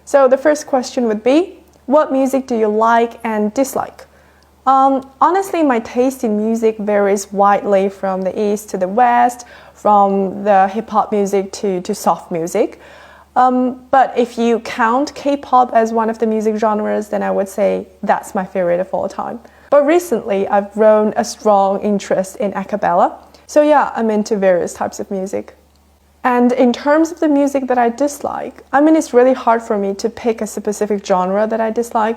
So the first question would be, what music do you like and dislike? Honestly, my taste in music varies widely from the east to the west, from the hip-hop music to soft music. But if you count K-pop as one of the music genres, then I would say that's my favorite of all time. But recently, I've grown a strong interest in a cappella. So yeah, I'm into various types of music. And in terms of the music that I dislike, I mean, it's really hard for me to pick a specific genre that I dislike.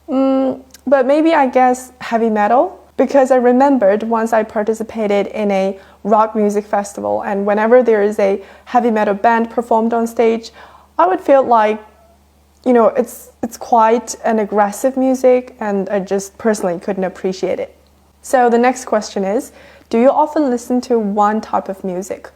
But maybe I guess heavy metal, because I remembered once I participated in a rock music festival, and whenever there is a heavy metal band performed on stage, I would feel like, it's quite an aggressive music, and I just personally couldn't appreciate it. So the next question is, do you often listen to one type of music?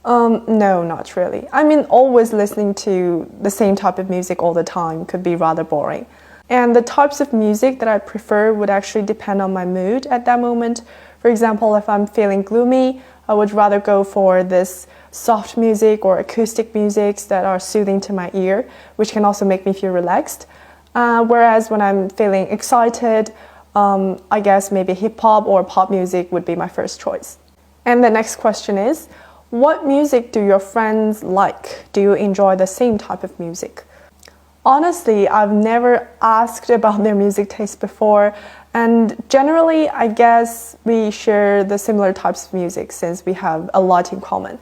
No, not really. I mean, always listening to the same type of music all the time could be rather boring. And the types of music that I prefer would actually depend on my mood at that moment. For example, if I'm feeling gloomy, I would rather go for this soft music or acoustic musics that are soothing to my ear, which can also make me feel relaxed. Whereas when I'm feeling excited, I guess maybe hip-hop or pop music would be my first choice. And the next question is, what music do your friends like? Do you enjoy the same type of music? Honestly, I've never asked about their music taste before, and generally, I guess we share the similar types of music since we have a lot in common.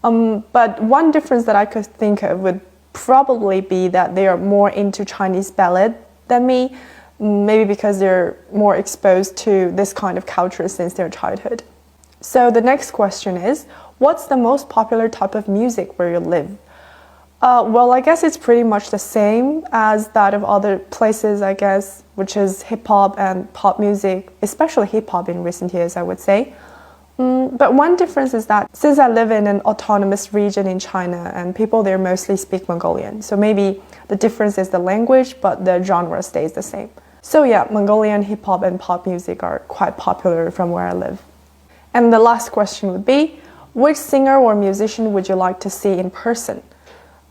But one difference that I could think of would probably be that they are more into Chinese ballad than me, maybe because they're more exposed to this kind of culture since their childhood. So the next question is, what's the most popular type of music where you live? Well, I guess it's pretty much the same as that of other places, I guess, which is hip-hop and pop music, especially hip-hop in recent years, I would say. But one difference is that since I live in an autonomous region in China and people there mostly speak Mongolian, so maybe the difference is the language, but the genre stays the same. So yeah, Mongolian hip-hop and pop music are quite popular from where I live. And the last question would be, which singer or musician would you like to see in person?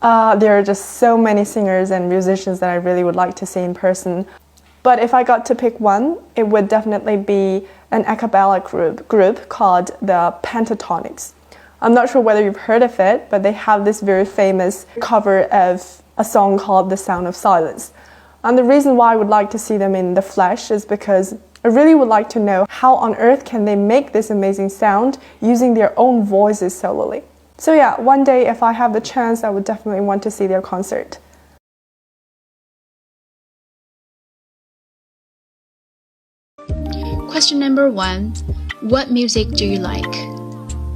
There are just so many singers and musicians that I really would like to see in person. But if I got to pick one, it would definitely be an a cappella group called the Pentatonics. I'm not sure whether you've heard of it, but they have this very famous cover of a song called The Sound of Silence. And the reason why I would like to see them in the flesh is because I really would like to know how on earth can they make this amazing sound using their own voices solely. So yeah, one day if I have the chance, I would definitely want to see their concert. Question number 1. What music do you like?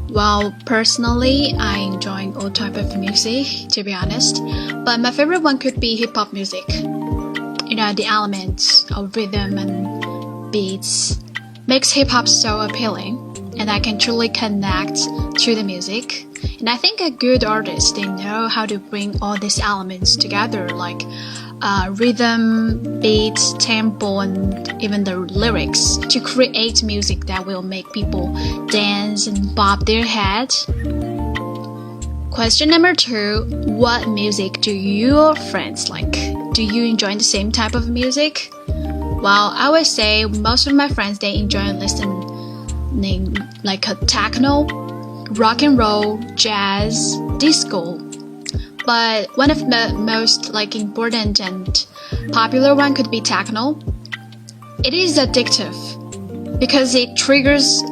Well, personally, I enjoy all type of music, to be honest. But my favorite one could be hip-hop music. The elements of rhythm and beats makes hip-hop so appealing, and I can truly connect to the music. And I think a good artist, they know how to bring all these elements together, like rhythm, beat, tempo, and even the lyrics to create music that will make people dance and bob their head. Question number 2. What music do your friends like? Do you enjoy the same type of music? Well, I would say most of my friends, they enjoy listening like a techno, rock and roll, jazz, disco. But one of the most important and popular one could be techno. It is addictive because it triggers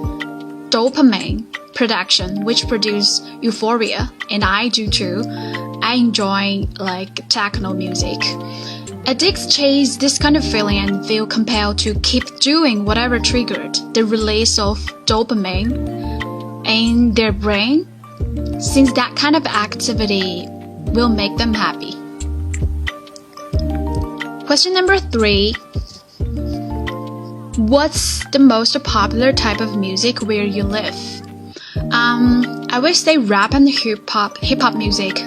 dopamine production, which produce euphoria, and I do too. I enjoy techno music. Addicts chase this kind of feeling and feel compelled to keep doing whatever triggered the release of dopamine in their brain, since that kind of activity will make them happy. Question number 3. What's the most popular type of music where you live? I would say rap and hip-hop music.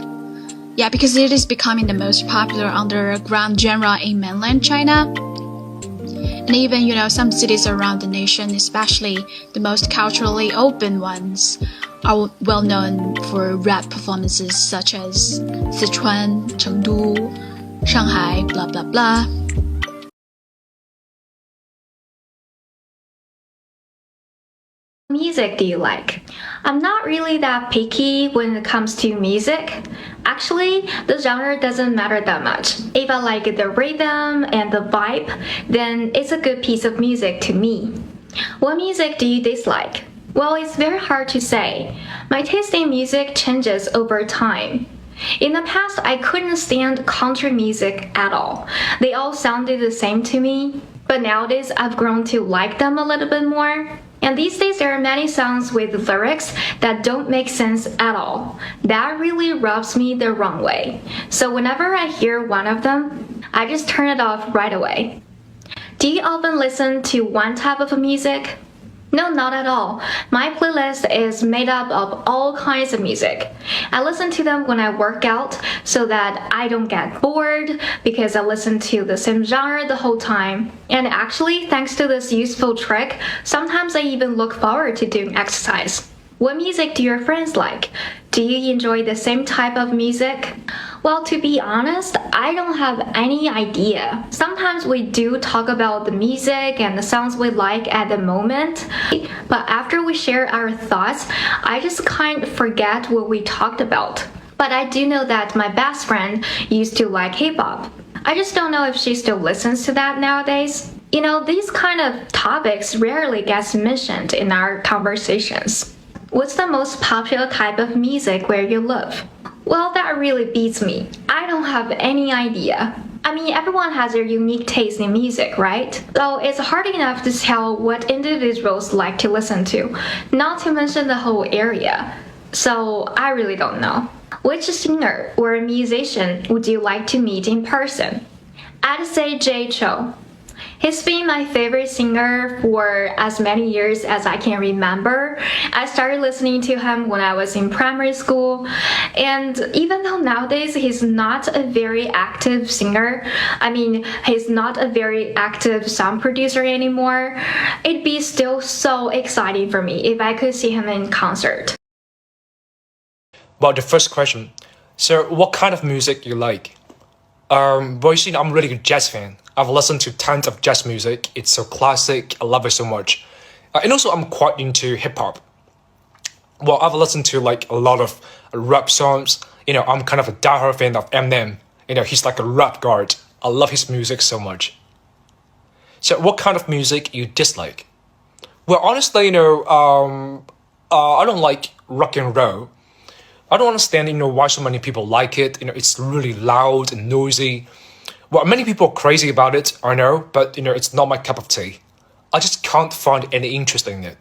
Yeah, because it is becoming the most popular underground genre in mainland China. And even, some cities around the nation, especially the most culturally open ones, are well known for rap performances such as Sichuan, Chengdu, Shanghai, blah blah blah. Music do you like? I'm not really that picky when it comes to music. Actually, the genre doesn't matter that much. If I like the rhythm and the vibe, then it's a good piece of music to me. What music do you dislike? Well, it's very hard to say. My taste in music changes over time. In the past, I couldn't stand country music at all. They all sounded the same to me. But nowadays, I've grown to like them a little bit more. And these days, there are many songs with lyrics that don't make sense at all. That really rubs me the wrong way. So whenever I hear one of them, I just turn it off right away. Do you often listen to one type of music? No, not at all. My playlist is made up of all kinds of music. I listen to them when I work out so that I don't get bored because I listen to the same genre the whole time. And actually, thanks to this useful trick, sometimes I even look forward to doing exercise. What music do your friends like? Do you enjoy the same type of music? Well, to be honest, I don't have any idea. Sometimes we do talk about the music and the songs we like at the moment, but after we share our thoughts, I just kind of forget what we talked about. But I do know that my best friend used to like hip-hop. I just don't know if she still listens to that nowadays. You know, these kind of topics rarely gets mentioned in our conversations. What's the most popular type of music where you live? Well, that really beats me. I don't have any idea. I mean, everyone has their unique taste in music, right? So it's hard enough to tell what individuals like to listen to, not to mention the whole area. So I really don't know. Which singer or musician would you like to meet in person? I'd say Jay Chou. He's been my favorite singer for as many years as I can remember. I started listening to him when I was in primary school, and even though nowadays he's not a very active singer, I mean, he's not a very active song producer anymore, it'd be still so exciting for me if I could see him in concert. Well, the first question. So, what kind of music you like? Well, you see, I'm really a jazz fan. I've listened to tons of jazz music. It's so classic. I love it so much. And also, I'm quite into hip hop. Well, I've listened to like a lot of rap songs. You know, I'm kind of a diehard fan of Eminem. You know, he's like a rap god. I love his music so much. So, what kind of music you dislike? Well, honestly, I don't like rock and roll. I don't understand, why so many people like it. It's really loud and noisy. Well, many people are crazy about it, I know, but, it's not my cup of tea. I just can't find any interest in it.